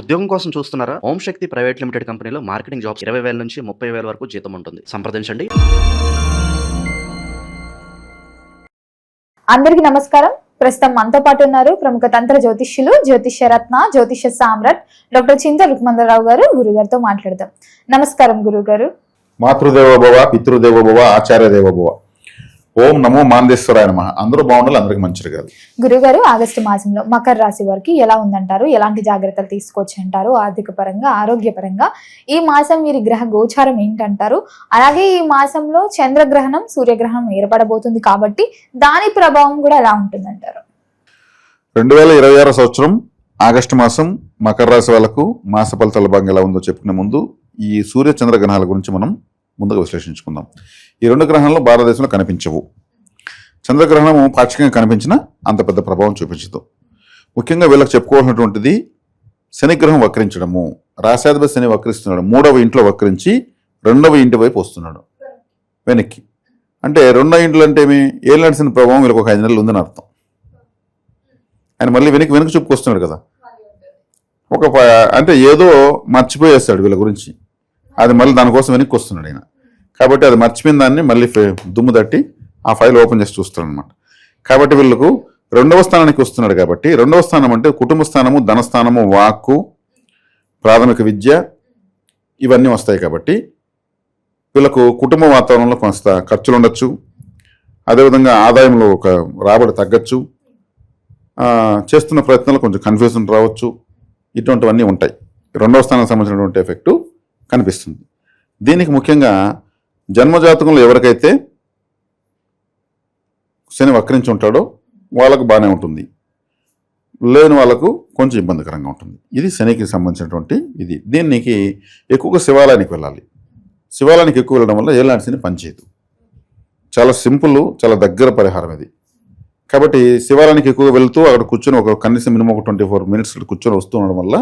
ఉద్యోగం కోసం చూస్తున్నారా? ఓం శక్తి ప్రైవేట్ లిమిటెడ్ కంపెనీలో మార్కెటింగ్ జాబ్స్ 20,000 నుంచి 30,000 వరకు జీతం ఉంటుంది. సంప్రదించండి. అందరికీ నమస్కారం. ప్రస్తుతం మనతో పాటు ఉన్నారు ప్రముఖ తంత్ర జ్యోతిష్యులు, జ్యోతిష్య రత్న, జ్యోతిష్య సామ్రాట్ డాక్టర్ చింత రుక్మందరావు గారు. గురుగారితో మాట్లాడదాం. నమస్కారం గురుగారు. మాతృదేవోభవ, పితృదేవోభవ, ఆచార్య దేవోభవ. ఓం నమో మాందేశ్వరాయ నమః. అందరూ బాగుండాలి, అందరికి మంచిది కాదు. గురుగారు, ఆగస్టు మాసంలో మకర రాశి వారికి ఎలా ఉందంటారు? ఎలాంటి జాగ్రత్తలు తీసుకోవచ్చు అంటారు? ఆర్థిక పరంగా, ఆరోగ్య పరంగా ఈ మాసం వీరి గ్రహ గోచారం ఏంటంటారు? అలాగే ఈ మాసంలో చంద్రగ్రహణం, సూర్యగ్రహణం ఏర్పడబోతుంది కాబట్టి దాని ప్రభావం కూడా ఎలా ఉంటుందంటారు? 2026 సంవత్సరం ఆగస్టు మాసం మకర రాశి వాళ్ళకు మాస ఫలితాల భాగంగా ఎలా ఉందో చెప్పుకునే ముందు ఈ సూర్య చంద్ర గ్రహాల గురించి మనం ముందుగా విశ్లేషించుకుందాం. ఈ రెండు గ్రహాలు భారతదేశంలో కనిపించవు. చంద్రగ్రహణము పాక్షికంగా కనిపించినా అంత పెద్ద ప్రభావం చూపించదు. ముఖ్యంగా వీళ్ళకి చెప్పుకోవాల్సినటువంటిది శనిగ్రహం వక్రించడము. రాశాధిపతి శని వక్రిస్తున్నాడు. 3వ ఇంట్లో వక్రించి 2వ ఇంటి వైపు వస్తున్నాడు వెనక్కి. అంటే 2వ ఇంట్లో అంటే ఏమి? ఏళ్ళు నడిచిన ప్రభావం వీళ్ళకి ఒక 5 నెలలు ఉందని అర్థం. ఆయన మళ్ళీ వెనక్కి చూపుకొస్తున్నాడు కదా. అంటే ఏదో మర్చిపోయేస్తాడు వీళ్ళ గురించి. అది మళ్ళీ దానికోసం వెనక్కి వస్తున్నాడు ఆయన. కాబట్టి అది మర్చిపోయిన దాన్ని మళ్ళీ దుమ్ము తట్టి ఆ ఫైల్ ఓపెన్ చేసి చూస్తాడు అనమాట. కాబట్టి వీళ్ళకు 2వ స్థానానికి వస్తున్నాడు. కాబట్టి 2వ స్థానం అంటే కుటుంబ స్థానము, ధనస్థానము, వాక్కు, ప్రాథమిక విద్య ఇవన్నీ వస్తాయి. కాబట్టి వీళ్ళకు కుటుంబ వాతావరణంలో కొంత ఖర్చులు ఉండొచ్చు. అదేవిధంగా ఆదాయంలో ఒక రాబడి తగ్గచ్చు. చేస్తున్న ప్రయత్నాలు కొంచెం కన్ఫ్యూజన్ రావచ్చు. ఇటువంటివన్నీ ఉంటాయి. 2వ స్థానానికి సంబంధించినటువంటి ఎఫెక్టు కనిపిస్తుంది. దీనికి ముఖ్యంగా జన్మజాతకంలో ఎవరికైతే శని వక్రించి ఉంటాడో వాళ్ళకు బాగానే ఉంటుంది, లేని వాళ్ళకు కొంచెం ఇబ్బందికరంగా ఉంటుంది. ఇది శనికి సంబంధించినటువంటి ఇది. దీనికి ఎక్కువగా శివాలయానికి వెళ్ళాలి. శివాలయానికి ఎక్కువ వెళ్ళడం వల్ల ఏలాంటి శని పనిచేయదు. చాలా సింపుల్, చాలా దగ్గర పరిహారం ఇది. కాబట్టి శివాలయానికి ఎక్కువగా వెళ్తూ అక్కడ కూర్చొని కనీసం మినిమం ఒక 24 మినిట్స్ కూర్చొని వస్తూ ఉండడం వల్ల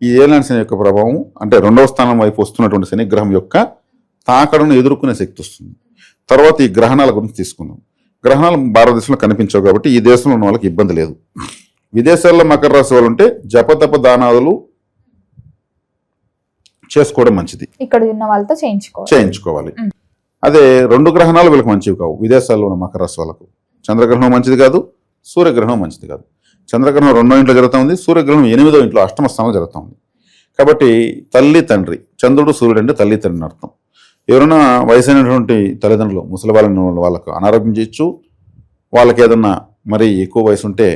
ఈ ఏలాంటి శని యొక్క ప్రభావం అంటే 2వ స్థానం వైపు వస్తున్నటువంటి శని గ్రహం యొక్క తాకడను ఎదుర్కొనే శక్తి వస్తుంది. తర్వాత ఈ గ్రహణాల గురించి తీసుకుందాం. గ్రహణాలు భారతదేశంలో కనిపించవు కాబట్టి ఈ దేశంలో ఉన్న వాళ్ళకి ఇబ్బంది లేదు. విదేశాల్లో మకర రాశి వాళ్ళు ఉంటే జపతప దానాదులు చేసుకోవడం మంచిది. ఇక్కడ ఉన్న వాళ్ళతో చేయించుకోవాలి. అదే 2 గ్రహణాలు వీళ్ళకి మంచివి కావు. విదేశాల్లో ఉన్న మకర రాశి వాళ్ళకు చంద్రగ్రహణం మంచిది కాదు, సూర్యగ్రహణం మంచిది కాదు. చంద్రగ్రహణం 2వ ఇంట్లో జరుగుతూ ఉంది, సూర్యగ్రహణం 8వ ఇంట్లో అష్టమ స్థానంలో జరుగుతూ ఉంది. కాబట్టి తల్లి తండ్రి, చంద్రుడు సూర్యుడు అంటే తల్లి తండ్రిని అర్థం. ఎవరైనా వయసైనటువంటి తల్లిదండ్రులు ముసలి వాళ్ళకు అనారోగ్యం చేయొచ్చు. వాళ్ళకి ఏదన్నా మరి ఎక్కువ వయసు ఉంటే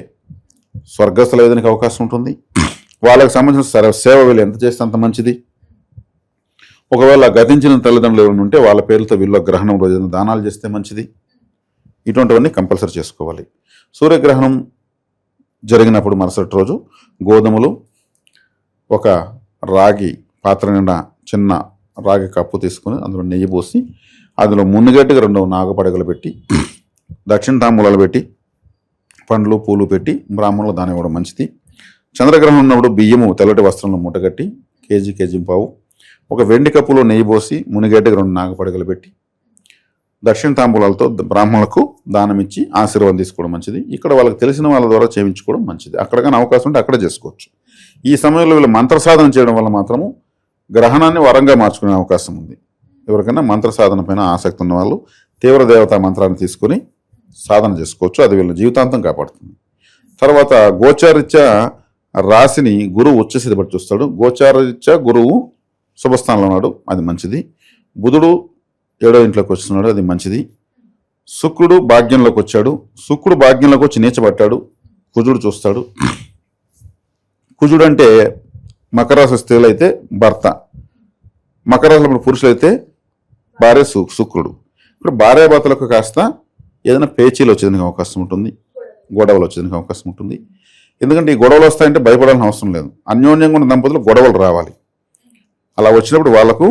స్వర్గస్థులు ఏదైనా అవకాశం ఉంటుంది. వాళ్ళకి సంబంధించిన సేవ వీళ్ళు ఎంత చేస్తే అంత మంచిది. ఒకవేళ గతించిన తల్లిదండ్రులు ఎవరైనా ఉంటే వాళ్ళ పేర్లతో వీళ్ళు గ్రహణం రోజు దానాలు చేస్తే మంచిది. ఇటువంటివన్నీ కంపల్సరీ చేసుకోవాలి. సూర్యగ్రహణం జరిగినప్పుడు మరుసటి రోజు గోధుమలు, ఒక రాగి పాత్ర నిండా చిన్న రాగి కప్పు తీసుకుని అందులో నెయ్యి పోసి అందులో మున్నుగట్టుగా 2 నాగపడగలు పెట్టి దక్షిణ తాంబూలాలు పెట్టి పండ్లు పూలు పెట్టి బ్రాహ్మణులు దాని ఇవ్వడం మంచిది. చంద్రగ్రహణం ఉన్నప్పుడు బియ్యము తెల్లటి వస్త్రంలో మూటగట్టి కేజీ పావు ఒక వెండి కప్పులో నెయ్యి పోసి మునిగట్టుగా 2 నాగపడగలు పెట్టి దక్షిణ తాంబూలాలతో బ్రాహ్మణులకు దానం ఇచ్చి ఆశీర్వాదం తీసుకోవడం మంచిది. ఇక్కడ వాళ్ళకి తెలిసిన వాళ్ళ ద్వారా చేయించుకోవడం మంచిది. అక్కడ కానీ అవకాశం ఉంటే అక్కడ చేసుకోవచ్చు. ఈ సమయంలో వీళ్ళు మంత్ర సాధన చేయడం వల్ల మాత్రము గ్రహణాన్ని వరంగా మార్చుకునే అవకాశం ఉంది. ఎవరికైనా మంత్ర సాధన పైన ఆసక్తి ఉన్న వాళ్ళు తీవ్ర దేవతా మంత్రాన్ని తీసుకుని సాధన చేసుకోవచ్చు. అది వీళ్ళ జీవితాంతం కాపాడుతుంది. తర్వాత గోచారీత్యా రాశిని గురువు ఉచ్చస్థితి బట్టి చూస్తాడు. గోచారీత్యా గురువు శుభస్థానంలో ఉన్నాడు, అది మంచిది. బుధుడు 7వ ఇంట్లోకి వస్తున్నాడు, అది మంచిది. శుక్రుడు భాగ్యంలోకి వచ్చాడు. శుక్రుడు భాగ్యంలోకి వచ్చి నీచబట్టాడు. కుజుడు చూస్తాడు. కుజుడు అంటే మకర రాశి స్త్రీలు అయితే భర్త, మకర రాశిలో పురుషులైతే భార్య శుక్రుడు. ఇప్పుడు భార్యాభర్తలకు కాస్త ఏదైనా పేచీలు వచ్చేదానికి అవకాశం ఉంటుంది, గొడవలు వచ్చేదానికి అవకాశం ఉంటుంది. ఎందుకంటే ఈ గొడవలు వస్తాయంటే భయపడాల్సిన అవసరం లేదు. అన్యోన్యంగా ఉన్న దంపతులు గొడవలు రావాలి. అలా వచ్చినప్పుడు వాళ్లకు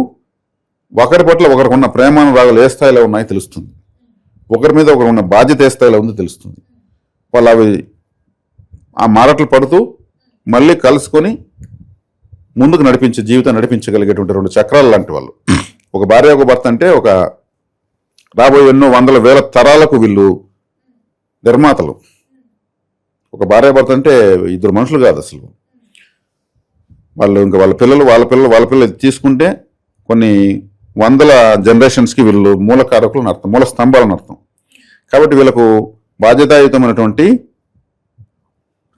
ఒకరి పట్ల ఒకరికి ఉన్న ప్రేమానురాగాలు ఏ స్థాయిలో ఉన్నాయో తెలుస్తుంది. ఒకరి మీద ఒకరు ఉన్న బాధ్యత ఏ స్థాయిలో ఉందో తెలుస్తుంది. వాళ్ళు అవి ఆ మారట్లు పడుతూ మళ్ళీ కలుసుకొని ముందుకు జీవితం నడిపించగలిగేటువంటి 2 చక్రాలు లాంటి వాళ్ళు. ఒక భార్య ఒక భర్త అంటే ఒక రాబోయే ఎన్నో వందల వేల తరాలకు వీళ్ళు నిర్మాతలు. ఒక భార్యాభర్త అంటే 2 మనుషులు కాదు అసలు. వాళ్ళు ఇంకా వాళ్ళ పిల్లలు తీసుకుంటే కొన్ని వందల జనరేషన్స్కి వీళ్ళు మూలకారకులను అర్థం, మూల స్తంభాలను అర్థం. కాబట్టి వీళ్ళకు బాధ్యతాయుతమైనటువంటి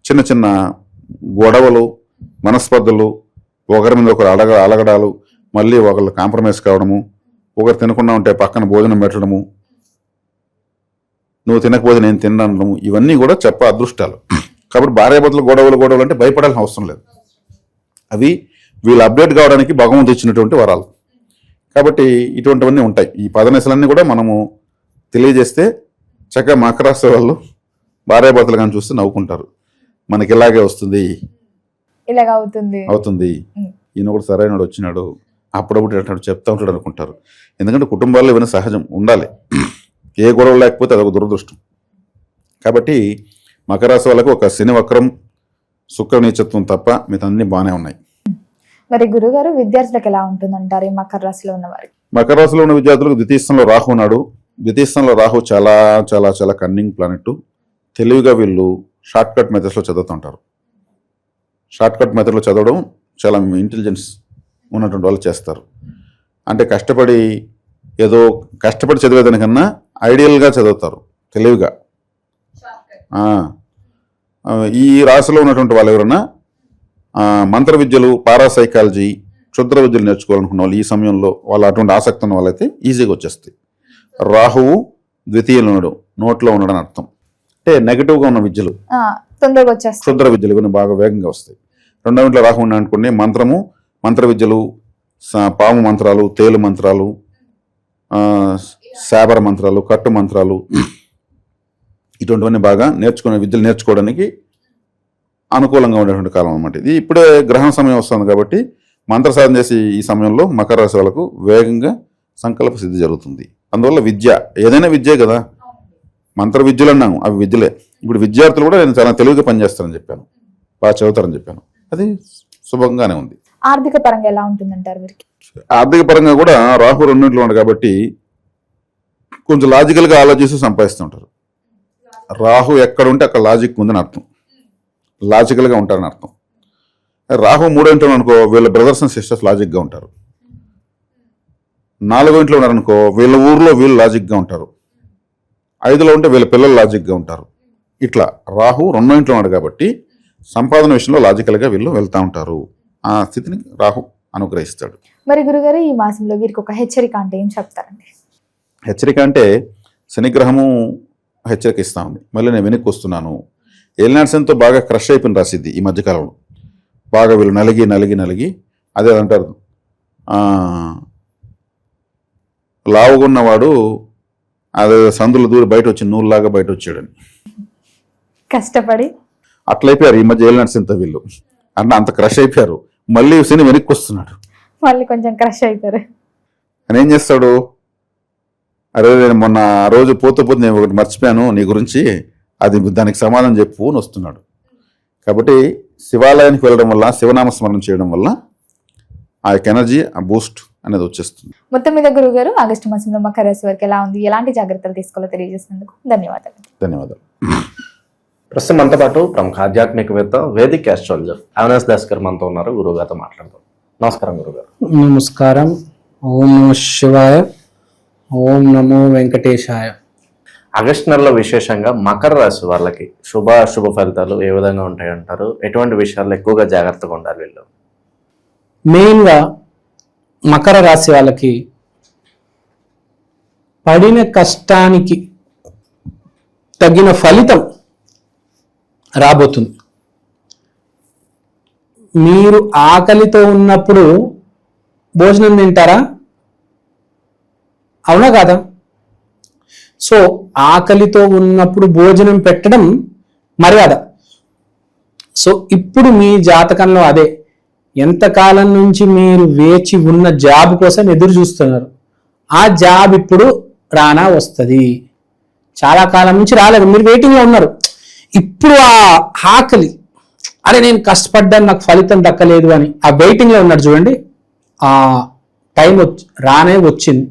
చిన్న చిన్న గొడవలు, మనస్పర్ధలు, ఒకరి మీద ఒకరు అలగడాలు, మళ్ళీ ఒకళ్ళు కాంప్రమైజ్ కావడము, ఒకరు తినకుండా ఉంటే పక్కన భోజనం పెట్టడము, నువ్వు తినకపోతే నేను తినడము, ఇవన్నీ కూడా అదృష్టాలు. కాబట్టి భార్యాభర్తలు గొడవలు అంటే భయపడాల్సిన అవసరం లేదు. అవి వీళ్ళు అప్డేట్ కావడానికి భగవంతుడు ఇచ్చినటువంటి వరాలు. కాబట్టి ఇటువంటివన్నీ ఉంటాయి. ఈ పదనెసలన్నీ కూడా మనము తెలియజేస్తే చక్కగా మకర రాశి వాళ్ళు భార్యాభర్తలు కానీ చూస్తే నవ్వుకుంటారు. మనకి ఇలాగే వస్తుంది, ఇలాగ అవుతుంది, ఈయన కూడా సరైనడు వచ్చినాడు, అప్పుడప్పుడు అటు చెప్తా ఉంటాడు అనుకుంటారు. ఎందుకంటే కుటుంబాల్లో ఇవన్నీ సహజం, ఉండాలి. ఏ గొడవ లేకపోతే అదొక దురదృష్టం. కాబట్టి మకర రాశి వాళ్ళకు ఒక శని వక్రం, శుక్ర నీచత్వం తప్ప మిగతా అన్ని బాగానే ఉన్నాయి. మరి గురుగారు విద్యార్థులకు ఎలా ఉంటుందంటారు ఈ మకర రాశిలో ఉన్న వారికి? మకర రాశిలో ఉన్న విద్యార్థులకు ద్వితీయ స్థానంలో రాహు ఉన్నాడు. ద్వితీయ స్థానంలో రాహు చాలా చాలా చాలా కన్నింగ్ ప్లానెట్. తెలివిగా వీళ్ళు షార్ట్ కట్ మెథడ్స్లో చదువుతుంటారు. షార్ట్ కట్ మెథడ్లో చదవడం చాలా ఇంటెలిజెన్స్ ఉన్నటువంటి వాళ్ళు చేస్తారు. అంటే కష్టపడి చదివేదానికన్నా ఐడియల్గా చదువుతారు, తెలివిగా. ఈ రాశిలో ఉన్నటువంటి వాళ్ళు ఎవరైనా మంత్ర విద్యలు, పారాసైకాలజీ, క్షుద్ర విద్యలు నేర్చుకోవాలనుకున్న వాళ్ళు ఈ సమయంలో వాళ్ళు అటువంటి ఆసక్తి ఉన్న వాళ్ళైతే ఈజీగా వచ్చేస్తాయి. రాహువు ద్వితీయంలో ఉండడం, నోట్లో ఉండడం అర్థం. అంటే నెగటివ్గా ఉన్న విద్యలు తొందరగా వచ్చేస్తాయి, క్షుద్ర విద్యలు ఇవన్నీ బాగా వేగంగా వస్తాయి. రెండో ఇంట్లో రాహు ఉన్నాడు అనుకోండి, మంత్ర విద్యలు, పాము మంత్రాలు, తేలు మంత్రాలు, శాబర మంత్రాలు, కట్టు మంత్రాలు, ఇటువంటివన్నీ బాగా విద్యలు నేర్చుకోవడానికి అనుకూలంగా ఉండేటువంటి కాలం అనమాట. ఇది ఇప్పుడే గ్రహణ సమయం వస్తుంది కాబట్టి మంత్ర సాధన చేసి ఈ సమయంలో మకర రాశి వాళ్ళకు వేగంగా సంకల్ప సిద్ధి జరుగుతుంది. అందువల్ల విద్య ఏదైనా విద్యే కదా, మంత్ర విద్యలు అన్నాము, అవి విద్యలే. ఇప్పుడు విద్యార్థులు కూడా నేను చాలా తెలివిగా పనిచేస్తారని చెప్పాను, బాగా చదువుతారని చెప్పాను. అది శుభంగానే ఉంది. ఆర్థిక పరంగా ఎలా ఉంటుందంటారు వీరికి? ఆర్థిక పరంగా కూడా రాహు రెండింటిలో ఉంది కాబట్టి కొంచెం లాజికల్గా ఆలోచిస్తూ సంపాదిస్తుంటారు. రాహు ఎక్కడ ఉంటే అక్కడ లాజిక్ ఉందని అర్థం, లాజికల్గా ఉంటారని అర్థం. రాహు మూడో ఇంట్లో అనుకో, వీళ్ళ బ్రదర్స్ అండ్ సిస్టర్స్ లాజిక్గా ఉంటారు. నాలుగో ఇంట్లో ఉన్నారనుకో, వీళ్ళ ఊర్లో వీళ్ళు లాజిక్గా ఉంటారు. ఐదులో ఉంటే వీళ్ళ పిల్లలు లాజిక్గా ఉంటారు. ఇట్లా రాహు రెండో ఇంట్లో ఉన్నాడు కాబట్టి సంపాదన విషయంలో లాజికల్గా వీళ్ళు వెళ్తూ ఉంటారు. ఆ స్థితిని రాహు అనుగ్రహిస్తాడు. మరి గురుగారు ఈ మాసంలో వీరికి ఒక హెచ్చరిక అంటే ఏం చెప్తారండి? హెచ్చరిక అంటే శనిగ్రహము హెచ్చరిక ఇస్తా ఉంది, మళ్ళీ నేను వెనక్కి వస్తున్నాను. ఏలినాడ్సన్తో బాగా క్రష్ అయిపోయిన రాసిద్ది ఈ మధ్యకాలంలో. బాగా వీళ్ళు నలిగి అదే అంటారు, లావుగున్నవాడు అదే సందులు దూరి బయట వచ్చి నూలులాగా బయట వచ్చాడని కష్టపడి అట్లయిపోయారు ఈ మధ్య ఏలినాడ్సన్తో వీళ్ళు. అంటే అంత క్రష్ అయిపోయారు. మళ్ళీ శని వెనక్కి వస్తున్నాడు, మళ్ళీ కొంచెం క్రష్ అవుతారు. అని ఏం చేస్తాడు, అరే నేను మొన్న రోజు పోతూ నేను ఒకటి మర్చిపోయాను నీ గురించి, అది దానికి సమాధానం చెప్పు అని వస్తున్నాడు. కాబట్టి శివాలయానికి వెళ్ళడం వల్ల, శివనామస్మరణ చేయడం వల్ల ఆ యొక్క ఎనర్జీ, ఆ బూస్ట్ అనేది వచ్చేస్తుంది. మొత్తం మీద గురువు గారు ఆగస్టు మాసంలో మకర రాశి వారికి ఎలా ఉంది, ఎలాంటి జాగ్రత్తలు తీసుకోవాలో తెలియజేసినందుకు ధన్యవాదాలు. ప్రస్తుతం మనతో పాటు ప్రముఖ ఆధ్యాత్మికవేత్త, వేదిక్ ఆస్ట్రాలజర్ అవినాష్ దాస్ గారు మనతో ఉన్నారు. గురువు గారితో మాట్లాడదాం. నమస్కారం గురుగారు. నమస్కారం. ఓం నమః శివాయ, ఓం నమో వెంకటేశాయ. ఆగస్టు నెలలో విశేషంగా మకర రాశి వాళ్ళకి శుభ ఫలితాలు ఏ విధంగా ఉంటాయంటారు? ఎటువంటి విషయాల్లో ఎక్కువగా జాగ్రత్తగా ఉండాలి వీళ్ళు? మెయిన్గా మకర రాశి వాళ్ళకి పడిన కష్టానికి తగిన ఫలితం రాబోతుంది. మీరు ఆకలితో ఉన్నప్పుడు భోజనం తింటారా? అవునా కాదా? సో ఆకలితో ఉన్నప్పుడు భోజనం పెట్టడం మర్యాద. సో ఇప్పుడు మీ జాతకంలో అదే, ఎంతకాలం నుంచి మీరు వేచి ఉన్న జాబ్ కోసం ఎదురు చూస్తున్నారు, ఆ జాబ్ ఇప్పుడు రానా వస్తుంది. చాలా కాలం నుంచి రాలేదు, మీరు వెయిటింగ్లో ఉన్నారు. ఇప్పుడు ఆ ఆకలి, అరే నేను కష్టపడ్డాను నాకు ఫలితం దక్కలేదు అని ఆ వెయిటింగ్లో ఉన్నాడు చూడండి, ఆ టైం రానే వచ్చింది.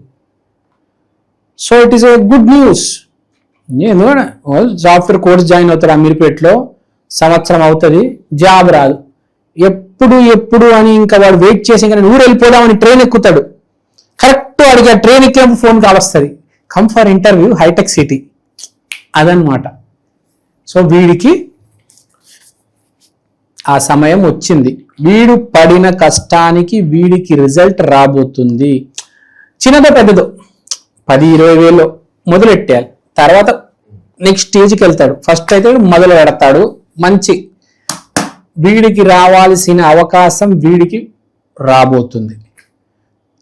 So it is a good news. నేను సాఫ్ట్వేర్ కోర్స్ జాయిన్ అవుతారు అమీర్పేట్లో, సంవత్సరం అవుతుంది, జాబ్ రాదు. ఎప్పుడు అని ఇంకా వాడు వెయిట్ చేసి ఇంకా ఊరు వెళ్ళిపోదామని ట్రైన్ ఎక్కుతాడు. కరెక్ట్ వాడికి ఆ ట్రైన్ ఎక్కినప్పుడు ఫోన్ కాల్ వస్తుంది, come for interview Hitech City. అదనమాట. సో వీడికి ఆ సమయం వచ్చింది, వీడు పడిన కష్టానికి వీడికి రిజల్ట్ రాబోతుంది. చిన్నదో పెద్దదో 10-20 వేలు మొదలెట్టాలి, తర్వాత నెక్స్ట్ స్టేజ్కి వెళ్తాడు. ఫస్ట్ అయితే మొదలు పెడతాడు, మంచి వీడికి రావాల్సిన అవకాశం వీడికి రాబోతుంది.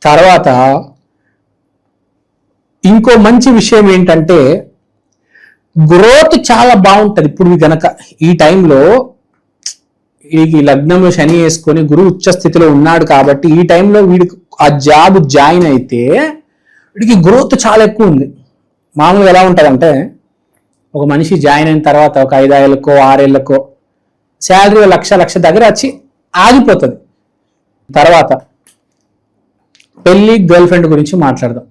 తర్వాత ఇంకో మంచి విషయం ఏంటంటే గ్రోత్ చాలా బాగుంటుంది. ఇప్పుడు గనక ఈ టైంలో వీడికి లగ్నంలో శని వేసుకొని గురువు ఉచ్చ స్థితిలో ఉన్నాడు కాబట్టి ఈ టైంలో వీడికి ఆ జాబ్ జాయిన్ అయితే వీడికి గ్రోత్ చాలా ఎక్కువ ఉంది. మామూలుగా ఎలా ఉంటుందంటే ఒక మనిషి జాయిన్ అయిన తర్వాత ఒక 5 ఏళ్ళకో 6 ఏళ్ళకో శాలరీ 1,00,000 దగ్గర వచ్చి ఆగిపోతుంది. తర్వాత పెళ్లి, గర్ల్ ఫ్రెండ్ గురించి మాట్లాడదాం.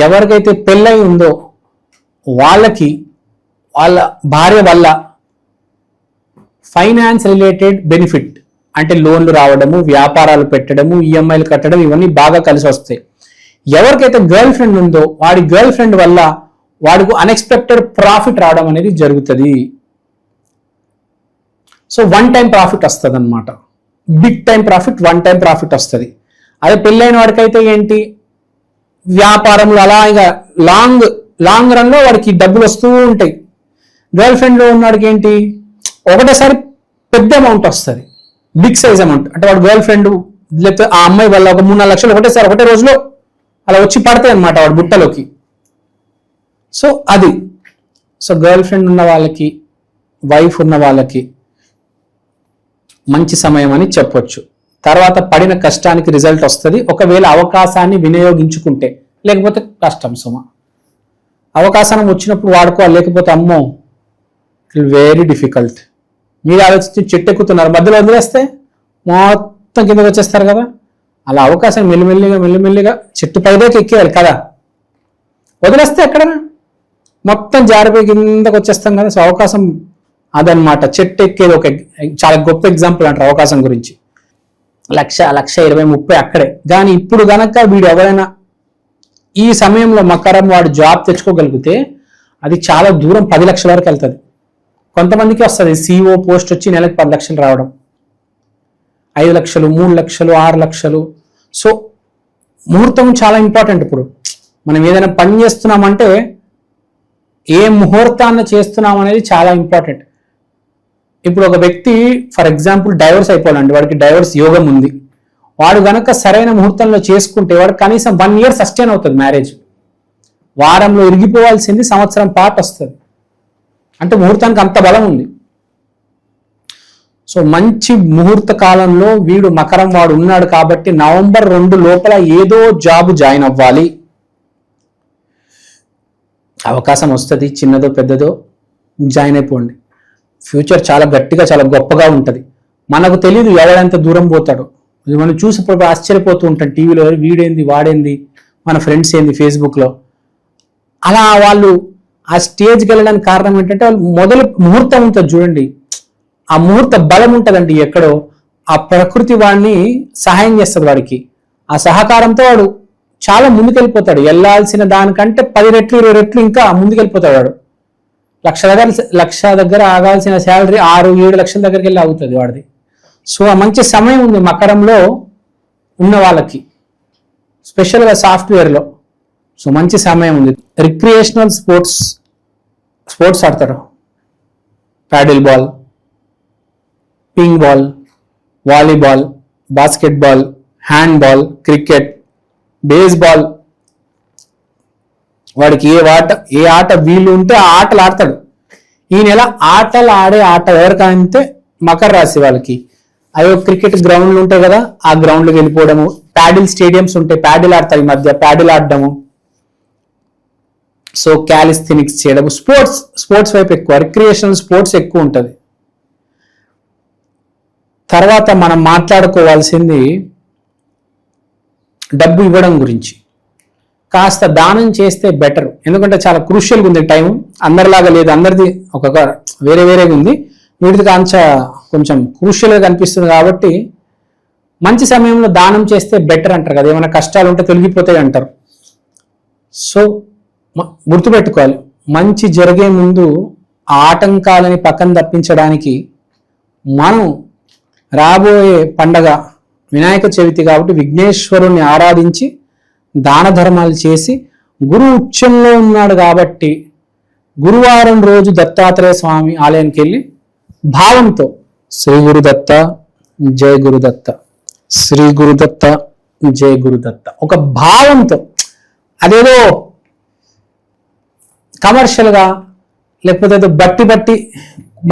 ఎవరికైతే పెళ్ళై ఉందో వాళ్ళకి వాళ్ళ భార్య వల్ల ఫైనాన్స్ రిలేటెడ్ బెనిఫిట్ అంటే లోన్లు రావడము, వ్యాపారాలు పెట్టడము, ఈఎంఐలు కట్టడం, ఇవన్నీ బాగా కలిసి వస్తాయి. ఎవరికైతే గర్ల్ ఫ్రెండ్ ఉందో వాడి గర్ల్ ఫ్రెండ్ వల్ల వాడికి అన్ఎక్స్పెక్టెడ్ ప్రాఫిట్ రావడం అనేది జరుగుతుంది. సో 1 టైం ప్రాఫిట్ వస్తుంది అనమాట. Big time profit, 1 time profit వస్తుంది. అదే పెళ్ళైన వాడికైతే ఏంటి, వ్యాపారంలో అలా ఇక లాంగ్ రన్ లో వాడికి డబ్బులు వస్తూ ఉంటాయి. గర్ల్ ఫ్రెండ్ లో ఉన్నవాడికి ఏంటి, ఒకటేసారి పెద్ద అమౌంట్ వస్తుంది, బిగ్ సైజ్ అమౌంట్. అంటే వాడు గర్ల్ ఫ్రెండ్ లేకపోతే ఆ అమ్మాయి వల్ల ఒక 3-4 లక్షలు ఒకటే రోజులో అలా వచ్చి పడతాయి అనమాట వాడు బుట్టలోకి. సో అది గర్ల్ ఫ్రెండ్ ఉన్న వాళ్ళకి, వైఫ్ ఉన్న వాళ్ళకి మంచి సమయం అని చెప్పొచ్చు. తర్వాత పడిన కష్టానికి రిజల్ట్ వస్తుంది ఒకవేళ అవకాశాన్ని వినియోగించుకుంటే, లేకపోతే కష్టం సుమ. అవకాశం వచ్చినప్పుడు వాడుకోవాలి, లేకపోతే అమ్మో ఇట్ వెరీ డిఫికల్ట్. మీరు ఆలోచించి చెట్టు ఎక్కుతున్నారు, మధ్యలో వదిలేస్తే మొత్తం కిందకి వచ్చేస్తారు కదా. అలా అవకాశం మెల్లిమెల్లిగా చెట్టు పైదాకి ఎక్కేయాలి కదా, వదిలేస్తే ఎక్కడ మొత్తం జారిపోయి కిందకి వచ్చేస్తాం కదా. సో అవకాశం అదనమాట, చెట్టు ఎక్కేది ఒక చాలా గొప్ప ఎగ్జాంపుల్ అంటారు అవకాశం గురించి. 1,20,000, 30 అక్కడే. కానీ ఇప్పుడు గనక వీడు ఎవరైనా ఈ సమయంలో మకరం వాడు జాబ్ తెచ్చుకోగలిగితే అది చాలా దూరం, 10 లక్షల వరకు వెళ్తుంది. కొంతమందికి వస్తుంది సిఓ పోస్ట్ వచ్చి నెలకు 10 లక్షలు రావడం, 5 లక్షలు, 3 లక్షలు, 6 లక్షలు. సో ముహూర్తం చాలా ఇంపార్టెంట్. ఇప్పుడు మనం ఏదైనా పని చేస్తున్నామంటే ఏ ముహూర్తాన్ని చేస్తున్నాం అనేది చాలా ఇంపార్టెంట్. ఇప్పుడు ఒక వ్యక్తి ఫర్ ఎగ్జాంపుల్ డైవర్స్ అయిపోవాలండి, వాడికి డైవర్స్ యోగం ఉంది, వాడు గనక సరైన ముహూర్తంలో చేసుకుంటే వాడు కనీసం 1 ఇయర్ సస్టైన్ అవుతుంది మ్యారేజ్. వారంలో ఇరిగిపోవాల్సింది సంవత్సరం పాటు వస్తుంది. అంటే ముహూర్తానికి అంత బలం ఉంది. సో మంచి ముహూర్త కాలంలో వీడు మకరం వాడు ఉన్నాడు కాబట్టి నవంబర్ 2 లోపల ఏదో జాబ్ జాయిన్ అవ్వాలి. అవకాశం వస్తుంది, చిన్నదో పెద్దదో జాయిన్ అయిపోండి. ఫ్యూచర్ చాలా గట్టిగా చాలా గొప్పగా ఉంటుంది. మనకు తెలియదు ఎవడంత దూరం పోతాడో. మనం చూసినప్పుడు ఆశ్చర్యపోతూ ఉంటాం టీవీలో, వీడేంది వాడేంది, మన ఫ్రెండ్స్ ఏంది ఫేస్బుక్లో. అలా వాళ్ళు ఆ స్టేజ్కి వెళ్ళడానికి కారణం ఏంటంటే వాళ్ళు మొదలు ముహూర్తం ఉంటుంది చూడండి, ఆ ముహూర్త బలం ఉంటుందండి ఎక్కడో. ఆ ప్రకృతి వాడిని సహాయం చేస్తుంది వాడికి. ఆ సహకారంతో వాడు చాలా ముందుకెళ్ళిపోతాడు. వెళ్ళాల్సిన దానికంటే 10 రెట్లు 20 రెట్లు ఇంకా ముందుకెళ్ళిపోతాడు వాడు. 1,00,000 దగ్గర ఆగాల్సిన శాలరీ 6-7 లక్షల దగ్గరికి వెళ్ళి ఆగుతుంది వాడిది. సో ఆ మంచి సమయం ఉంది మకరంలో ఉన్న వాళ్ళకి, స్పెషల్గా సాఫ్ట్వేర్లో. సో మంచి సమయం ఉంది. రిక్రియేషనల్ స్పోర్ట్స్ ఆడతారు, paddle ball, ping ball, volleyball, basketball, handball, cricket, baseball. వాడికి ఏ ఆట వీలు ఉంటే ఆ ఆటలు ఆడతాడు. ఈ నెల ఆటలు ఆడే ఆట ఎవరికంటే మకర రాశి వాళ్ళకి. అవి క్రికెట్ గ్రౌండ్లు ఉంటాయి కదా, ఆ గ్రౌండ్లోకి వెళ్ళిపోవడము, ప్యాడిల్ స్టేడియంస్ ఉంటాయి, ప్యాడిల్ ఆడతారు ఈ మధ్య, ప్యాడిల్ ఆడడము. సో క్యాలిస్థెనిక్స్ చేయడము, స్పోర్ట్స్ వైపు ఎక్కువ, రిక్రియేషనల్ స్పోర్ట్స్ ఎక్కువ ఉంటుంది. తర్వాత మనం మాట్లాడుకోవాల్సింది డబ్బు ఇవ్వడం గురించి. కాస్త దానం చేస్తే బెటర్, ఎందుకంటే చాలా క్రూషియల్గా ఉంది టైం. అందరిలాగా లేదు, అందరిది వేరేగా ఉంది. వీటి కాంచ కొంచెం క్రూషియల్గా కనిపిస్తుంది కాబట్టి మంచి సమయంలో దానం చేస్తే బెటర్ అంటారు కదా, ఏమైనా కష్టాలు ఉంటే తొలగిపోతాయి అంటారు. సో గుర్తుపెట్టుకోవాలి, మంచి జరిగే ముందు ఆ ఆటంకాలని పక్కన తప్పించడానికి మనం రాబోయే పండగ వినాయక చవితి కాబట్టి విఘ్నేశ్వరుణ్ణి ఆరాధించి దాన ధర్మాలు చేసి, గురు ఉచ్చంలో ఉన్నాడు కాబట్టి గురువారం రోజు దత్తాత్రేయ స్వామి ఆలయానికి వెళ్ళి భావంతో శ్రీ గురుదత్త జయ గురుదత్త, శ్రీ గురుదత్త జయ గురుదత్త ఒక భావంతో, అదేదో కమర్షియల్గా లేకపోతే ఏదో బట్టి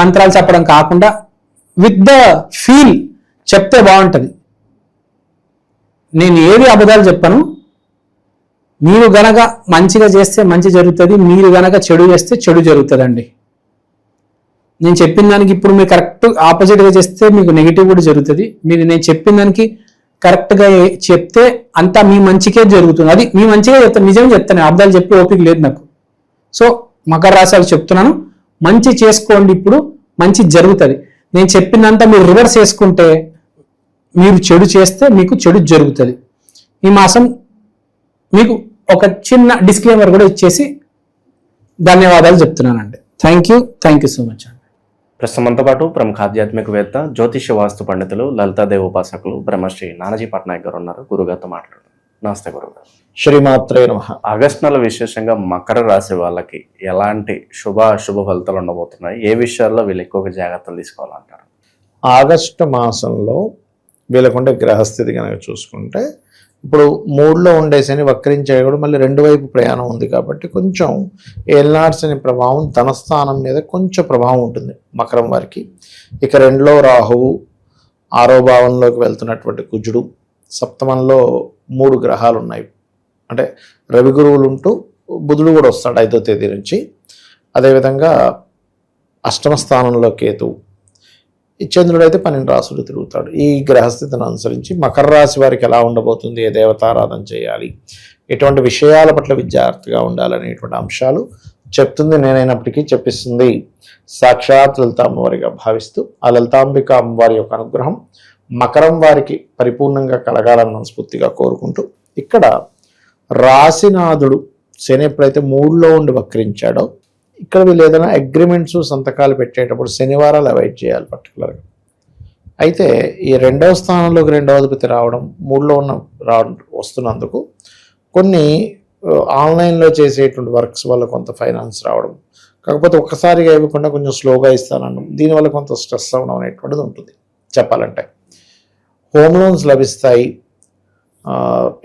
మంత్రాలు చెప్పడం కాకుండా విత్ ద ఫీల్ చెప్తే బాగుంటుంది. నేను ఏవి అబద్ధాలు చెప్పను. మీరు గనక మంచిగా చేస్తే మంచి జరుగుతుంది, మీరు గనక చెడు చేస్తే చెడు జరుగుతుందండి. నేను చెప్పిన దానికి ఇప్పుడు మీరు కరెక్ట్ ఆపోజిట్గా చేస్తే మీకు నెగిటివ్ కూడా జరుగుతుంది. నేను చెప్పిన దానికి కరెక్ట్గా చెప్తే అంతా మీ మంచికే జరుగుతుంది. అది మీ మంచిగా చెప్తాను, నిజంగా చెప్తాను, అబద్ధాలు చెప్పి ఓపిక లేదు నాకు. సో మకర రాశి వాళ్ళకి చెప్తున్నాను, మంచి చేసుకోండి, ఇప్పుడు మంచి జరుగుతుంది. నేను చెప్పినంత మీరు రివర్స్ చేసుకుంటే, మీరు చెడు చేస్తే మీకు చెడు జరుగుతుంది. ఈ మాసం మీకు ఒక చిన్న డిస్క్లైమర్ కూడా ఇచ్చేసి ధన్యవాదాలు చెప్తున్నానండి. థ్యాంక్ యూ సో మచ్ అండి. ప్రస్తుతంతో పాటు ప్రముఖ ఆధ్యాత్మికవేత్త, జ్యోతిష్య వాస్తు పండితులు, లలితాదేవి ఉపాసకులు బ్రహ్మశ్రీ నానాజీ పట్నాయక్ గారు ఉన్నారు. గురుగారితో మాట్లాడుతున్నారు. నమస్తే గురుగారు. శ్రీమాత్రే నమః. ఆగస్టు నెల విశేషంగా మకర రాశి వాళ్ళకి ఎలాంటి శుభ ఫలితాలు ఉండబోతున్నాయి? ఏ విషయాల్లో వీళ్ళు ఎక్కువగా జాగ్రత్తలు తీసుకోవాలంటారు? ఆగస్టు మాసంలో వీళ్ళకుండే గ్రహస్థితి కనుక చూసుకుంటే, ఇప్పుడు 3లో ఉండే శని వక్రించాయి కూడా మళ్ళీ 2 వైపు ప్రయాణం ఉంది కాబట్టి కొంచెం ఏలినాటి శని ప్రభావం ధనస్థానం మీద కొంచెం ప్రభావం ఉంటుంది మకరం వారికి. ఇక 2లో రాహువు, 6వ భావంలోకి వెళ్తున్నటువంటి కుజుడు, సప్తమంలో 3 గ్రహాలు ఉన్నాయి. అంటే రవి గురువులు ఉంటూ బుధుడు కూడా వస్తాడు 5వ తేదీ నుంచి. అదేవిధంగా 8వ స్థానంలో కేతువు, ఈ చంద్రుడు అయితే 12 రాశులు తిరుగుతాడు. ఈ గ్రహస్థితిని అనుసరించి మకర రాశి వారికి ఎలా ఉండబోతుంది, ఏ దేవతారాధన చేయాలి, ఎటువంటి విషయాల పట్ల విద్యార్థిగా ఉండాలనేటువంటి అంశాలు చెప్తుంది నేనైనప్పటికీ చెప్పిస్తుంది సాక్షాత్ లలిత అమ్మవారిగా భావిస్తూ, ఆ లలితాంబిక అమ్మవారి యొక్క అనుగ్రహం మకరం వారికి పరిపూర్ణంగా కలగాలని మనస్ఫూర్తిగా కోరుకుంటూ, ఇక్కడ రాశినాథుడు శని ఎప్పుడైతే 3లో ఉండి వక్రించాడో, ఇక్కడ వీళ్ళు ఏదైనా అగ్రిమెంట్స్ సంతకాలు పెట్టేటప్పుడు శనివారాలు అవాయిడ్ చేయాలి పర్టికులర్గా. అయితే ఈ 2వ స్థానంలోకి 2వ అధిపతి రావడం, 3లో వస్తున్నందుకు కొన్ని ఆన్లైన్లో చేసేటువంటి వర్క్స్ వల్ల కొంత ఫైనాన్స్ రావడం, కాకపోతే ఒక్కసారిగా ఇవ్వకుండా కొంచెం స్లోగా ఇస్తానడం, దీనివల్ల కొంత స్ట్రెస్ అవ్వడం అనేటువంటిది ఉంటుంది. చెప్పాలంటే హోమ్ లోన్స్ లభిస్తాయి.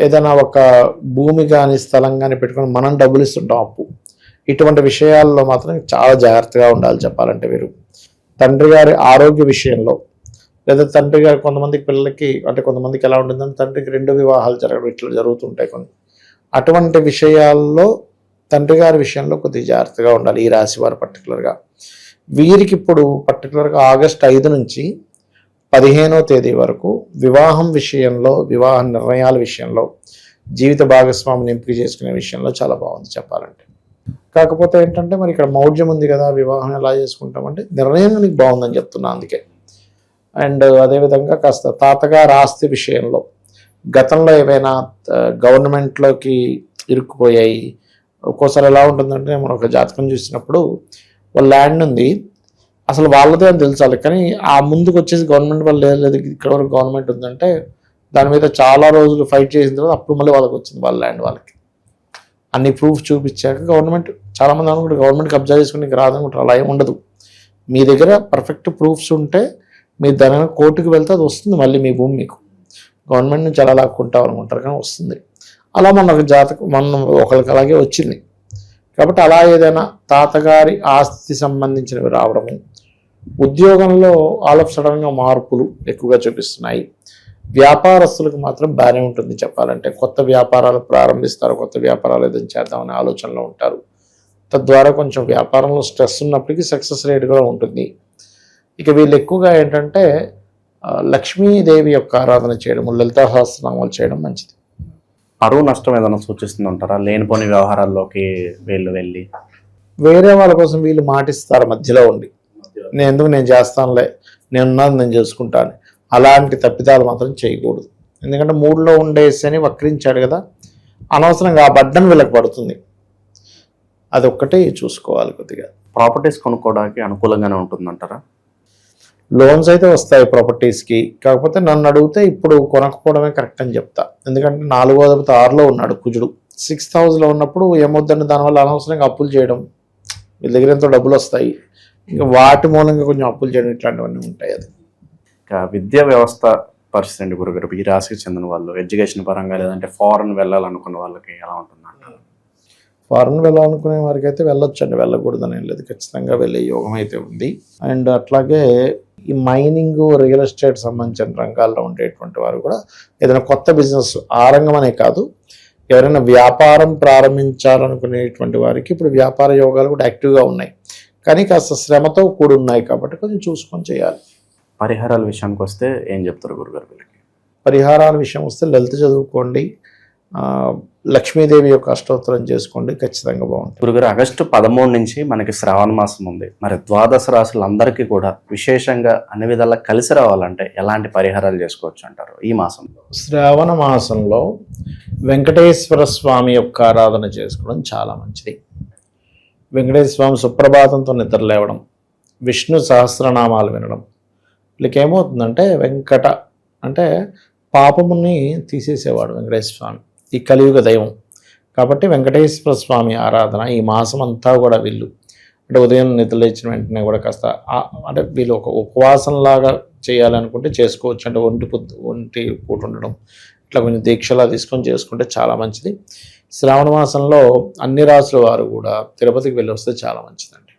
ఏదైనా ఒక భూమి కానీ స్థలం కానీ పెట్టుకొని మనం డబ్బులు ఇస్తుంటాం అప్పు, ఇటువంటి విషయాల్లో మాత్రం చాలా జాగ్రత్తగా ఉండాలి. చెప్పాలంటే వీరు తండ్రి గారి ఆరోగ్య విషయంలో, లేదా తండ్రి గారి కొంతమందికి పిల్లలకి, అంటే కొంతమందికి ఎలా ఉంటుందని తండ్రికి 2 వివాహాలు జరగడం ఇట్లా జరుగుతుంటాయి కొన్ని. అటువంటి విషయాల్లో తండ్రి గారి విషయంలో కొద్దిగా జాగ్రత్తగా ఉండాలి ఈ రాశి వారు పర్టికులర్గా. వీరికి ఇప్పుడు పర్టికులర్గా ఆగస్టు 5 నుంచి 15వ తేదీ వరకు వివాహం విషయంలో, వివాహ నిర్ణయాల విషయంలో, జీవిత భాగస్వామిని ఎంపిక చేసుకునే విషయంలో చాలా బాగుంది చెప్పాలంటే. కాకపోతే ఏంటంటే మరి ఇక్కడ మౌఢ్యం ఉంది కదా, వివాహం ఎలా చేసుకుంటామంటే నిర్ణయం నీకు బాగుందని చెప్తున్నా అందుకే. అండ్ అదేవిధంగా కాస్త తాతగారి ఆస్తి విషయంలో గతంలో ఏవైనా గవర్నమెంట్లోకి ఇరుక్కుపోయాయి. ఒక్కోసారి ఎలా ఉంటుందంటే, మనం ఒక జాతకం చూసినప్పుడు వాళ్ళ ల్యాండ్ ఉంది, అసలు వాళ్ళదే అని తెలుసాలి, కానీ ఆ ముందుకు వచ్చేసి గవర్నమెంట్ వాళ్ళు లేదు ఇక్కడ వరకు గవర్నమెంట్ ఉందంటే దాని మీద చాలా రోజులు ఫైట్ చేసిన తర్వాత అప్పుడు మళ్ళీ వాళ్ళకి వచ్చింది వాళ్ళ ల్యాండ్. వాళ్ళకి అన్ని ప్రూఫ్ చూపించాక గవర్నమెంట్, చాలామంది అనుకుంటారు గవర్నమెంట్ కబ్జా చేసుకుని రాదనుకుంటారు, అలా ఏమి ఉండదు. మీ దగ్గర పర్ఫెక్ట్ ప్రూఫ్స్ ఉంటే మీరు దాని కోర్టుకు వెళ్తే అది వస్తుంది, మళ్ళీ మీ భూమి మీకు గవర్నమెంట్ నుంచి అలా లాక్కుంటాం అనుకుంటారు, కానీ వస్తుంది. అలా మన జాతకం మనం ఒకరికి అలాగే వచ్చింది. కాబట్టి అలా ఏదైనా తాతగారి ఆస్తి సంబంధించినవి రావడము, ఉద్యోగంలో ఆల్ ఆఫ్ సడన్గా మార్పులు ఎక్కువగా చూపిస్తున్నాయి. వ్యాపారస్తులకు మాత్రం బాగానే ఉంటుంది చెప్పాలంటే. కొత్త వ్యాపారాలు ప్రారంభిస్తారు, కొత్త వ్యాపారాలు ఏదైనా చేద్దామనే ఆలోచనలో ఉంటారు. తద్వారా కొంచెం వ్యాపారంలో స్ట్రెస్ ఉన్నప్పటికీ సక్సెస్ రేట్ కూడా ఉంటుంది. ఇక వీళ్ళు ఎక్కువగా ఏంటంటే లక్ష్మీదేవి యొక్క ఆరాధన చేయడం, లలితా సహస్రనామాలు చేయడం మంచిది. అరువు నష్టం ఏదైనా సూచిస్తుందంటారా? లేనిపోని వ్యవహారాల్లోకి వీళ్ళు వెళ్ళి వేరే వాళ్ళ కోసం వీళ్ళు మాటిస్తారు మధ్యలో ఉండి. నేను చేస్తానులే, నేను చేసుకుంటాను, అలాంటి తప్పిదాలు మాత్రం చేయకూడదు. ఎందుకంటే 3లో ఉండే శని వక్రించాడు కదా, అనవసరంగా ఆ బడ్డను వీళ్ళకి పడుతుంది. అదొక్కటే చూసుకోవాలి కొద్దిగా. ప్రాపర్టీస్ కొనుక్కోవడానికి అనుకూలంగానే ఉంటుందంటారా? లోన్స్ అయితే వస్తాయి ప్రాపర్టీస్కి. కాకపోతే నన్ను అడిగితే ఇప్పుడు కొనకపోవడమే కరెక్ట్ అని చెప్తా. ఎందుకంటే 4వ అధిపతి 6లో ఉన్నాడు కుజుడు. 6th హౌస్లో ఉన్నప్పుడు ఏమొద్దండి, దానివల్ల అనవసరంగా అప్పులు చేయడం, వీళ్ళ దగ్గర ఎంతో డబ్బులు వస్తాయి, ఇంకా వాటి మూలంగా కొంచెం అప్పులు చేయడం ఇట్లాంటివన్నీ ఉంటాయి. అది ఇంకా విద్యా వ్యవస్థ పరిస్థితి అండి గురుగారు, ఈ రాశికి చెందిన వాళ్ళు ఎడ్యుకేషన్ పరంగా లేదంటే ఫారెన్ వెళ్ళాలనుకున్న వాళ్ళకి ఎలా ఉంటుందంటారు? ఫారెన్ వెళ్ళాలనుకునే వారికి అయితే వెళ్ళొచ్చండి, వెళ్ళకూడదని ఏం లేదు, ఖచ్చితంగా వెళ్ళే యోగం అయితే ఉంది. అండ్ అట్లాగే ఈ మైనింగ్, రియల్ ఎస్టేట్ సంబంధించిన రంగాల్లో ఉండేటువంటి వారు కూడా ఏదైనా కొత్త బిజినెస్, ఆ రంగం అనే కాదు, ఎవరైనా వ్యాపారం ప్రారంభించాలనుకునేటువంటి వారికి ఇప్పుడు వ్యాపార యోగాలు కూడా యాక్టివ్గా ఉన్నాయి, కానీ కాస్త శ్రమతో కూడి ఉన్నాయి కాబట్టి కొంచెం చూసుకొని చేయాలి. పరిహారాల విషయానికి వస్తే ఏం చెప్తారు గురుగారు వీళ్ళకి? పరిహారాల విషయం వస్తే లలిత చదువుకోండి, లక్ష్మీదేవి యొక్క అష్టోత్తరం చేసుకోండి, ఖచ్చితంగా బాగుంటుంది. గురుగారు, ఆగస్టు 13 నుంచి మనకి శ్రావణ మాసం ఉంది. మరి ద్వాదశ రాశులందరికీ కూడా విశేషంగా అన్ని విధాలా కలిసి రావాలంటే ఎలాంటి పరిహారాలు చేసుకోవచ్చు అంటారు ఈ మాసంలో? శ్రావణ మాసంలో వెంకటేశ్వర స్వామి యొక్క ఆరాధన చేసుకోవడం చాలా మంచిది. వెంకటేశ్వర స్వామి సుప్రభాతంతో నిద్రలేవడం, విష్ణు సహస్రనామాలు వినడం, వీళ్ళకి ఏమవుతుందంటే వెంకట అంటే పాపముని తీసేసేవాడు వెంకటేశ్వర స్వామి, ఈ కలియుగ దైవం కాబట్టి వెంకటేశ్వర స్వామి ఆరాధన ఈ మాసం అంతా కూడా వీళ్ళు అంటే ఉదయం నిద్రలేచిన వెంటనే కూడా కాస్త అంటే వీళ్ళు ఒక ఉపవాసంలాగా చేయాలనుకుంటే చేసుకోవచ్చు. అంటే ఒంటి పూట ఉండడం, ఇట్లా కొంచెం దీక్షలా తీసుకొని చేసుకుంటే చాలా మంచిది. శ్రావణ మాసంలో అన్ని రాసుల వారు కూడా తిరుపతికి వెళ్ళి వస్తే చాలా మంచిదండి.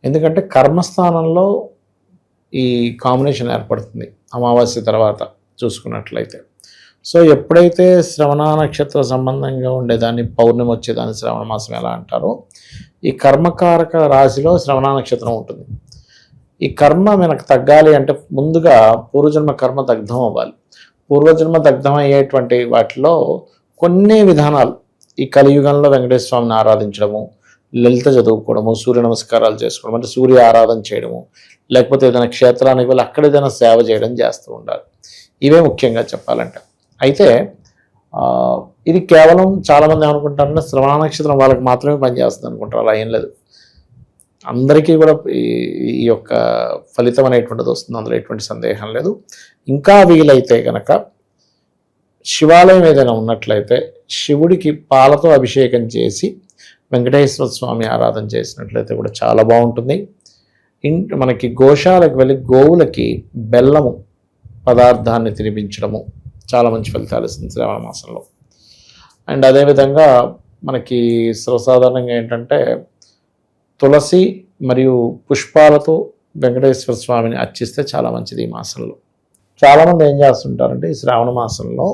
ఎందుకంటే కర్మస్థానంలో ఈ కాంబినేషన్ ఏర్పడుతుంది అమావాస్య తర్వాత చూసుకున్నట్లయితే. సో ఎప్పుడైతే శ్రవణ నక్షత్ర సంబంధంగా ఉండేదాన్ని, పౌర్ణమి వచ్చేదాన్ని శ్రవణ మాసం ఎలా అంటారో, ఈ కర్మకారక రాశిలో శ్రవణ నక్షత్రం ఉంటుంది. ఈ కర్మ మనకు తగ్గాలి అంటే ముందుగా పూర్వజన్మ కర్మ దగ్ధం అవ్వాలి. పూర్వజన్మ దగ్ధం అయ్యేటువంటి వాటిలో కొన్ని విధానాలు, ఈ కలియుగంలో వెంకటేశ్వర స్వామిని ఆరాధించడము, లలిత చదువుకోవడము, సూర్య నమస్కారాలు చేసుకోవడం, అంటే సూర్య ఆరాధన చేయడము, లేకపోతే ఏదైనా క్షేత్రానికి వెళ్ళి అక్కడ ఏదైనా సేవ చేయడం చేస్తూ ఉండాలి. ఇవే ముఖ్యంగా చెప్పాలంటే. అయితే ఇది కేవలం చాలామంది ఏమనుకుంటారంటే శ్రవణ నక్షత్రం వాళ్ళకి మాత్రమే పనిచేస్తుంది అనుకుంటారు. అలా ఏం లేదు, అందరికీ కూడా ఈ యొక్క ఫలితం అనేటువంటిది వస్తుంది, అందులో ఎటువంటి సందేహం లేదు. ఇంకా వీలైతే కనుక శివాలయం ఏదైనా ఉన్నట్లయితే శివుడికి పాలతో అభిషేకం చేసి వెంకటేశ్వర స్వామి ఆరాధన చేసినట్లయితే కూడా చాలా బాగుంటుంది. మనకి గోశాలకు వెళ్ళి గోవులకి బెల్లము పదార్థాన్ని తినిపించడము చాలా మంచి ఫలితాలు ఇస్తుంది శ్రావణ మాసంలో. అండ్ అదేవిధంగా మనకి సర్వసాధారణంగా ఏంటంటే తులసి మరియు పుష్పాలతో వెంకటేశ్వర స్వామిని అర్చిస్తే చాలా మంచిది ఈ మాసంలో. చాలామంది ఏం చేస్తుంటారంటే ఈ శ్రావణ మాసంలో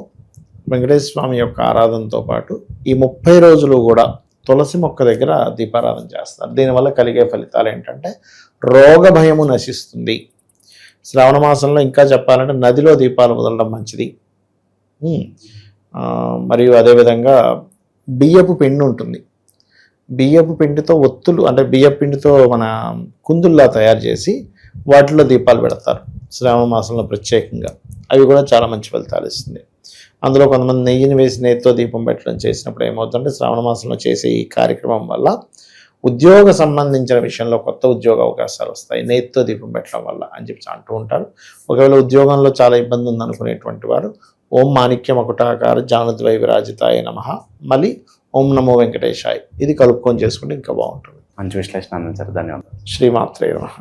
వెంకటేశ్వర స్వామి యొక్క ఆరాధనతో పాటు ఈ 30 రోజులు కూడా తులసి మొక్క దగ్గర దీపారాధన చేస్తారు. దీనివల్ల కలిగే ఫలితాలు ఏంటంటే రోగ భయము నశిస్తుంది. శ్రావణ మాసంలో ఇంకా చెప్పాలంటే నదిలో దీపాలు వదలడం మంచిది. మరియు అదేవిధంగా బియ్యపు పిండి ఉంటుంది, బియ్యపు పిండితో ఒత్తులు అంటే బియ్యపు పిండితో మన కుందుల్లా తయారు చేసి వాటిలో దీపాలు పెడతారు శ్రావణ మాసంలో ప్రత్యేకంగా. అవి కూడా చాలా మంచి ఫలితాలు ఇస్తుంది. అందులో కొంతమంది నెయ్యిని వేసి నెయ్యితో దీపం పెట్టడం చేసినప్పుడు ఏమవుతుందంటే శ్రావణ మాసంలో చేసే ఈ కార్యక్రమం వల్ల ఉద్యోగ సంబంధించిన విషయంలో కొత్త ఉద్యోగ అవకాశాలు వస్తాయి నెయ్యితో దీపం పెట్టడం వల్ల అని చెప్పి అంటూ ఉంటారు. ఒకవేళ ఉద్యోగంలో చాలా ఇబ్బంది ఉందనుకునేటువంటి వారు ఓం మాణిక్య మకుటాకార జానుద్వై విరాజితాయ నమః, మళ్ళీ ఓం నమో వెంకటేశాయ్, ఇది కలుపుకొని చేసుకుంటే ఇంకా బాగుంటుంది. మంచి విశ్లేషణ అందించారు, ధన్యవాదాలు. శ్రీమాత్రే నమః.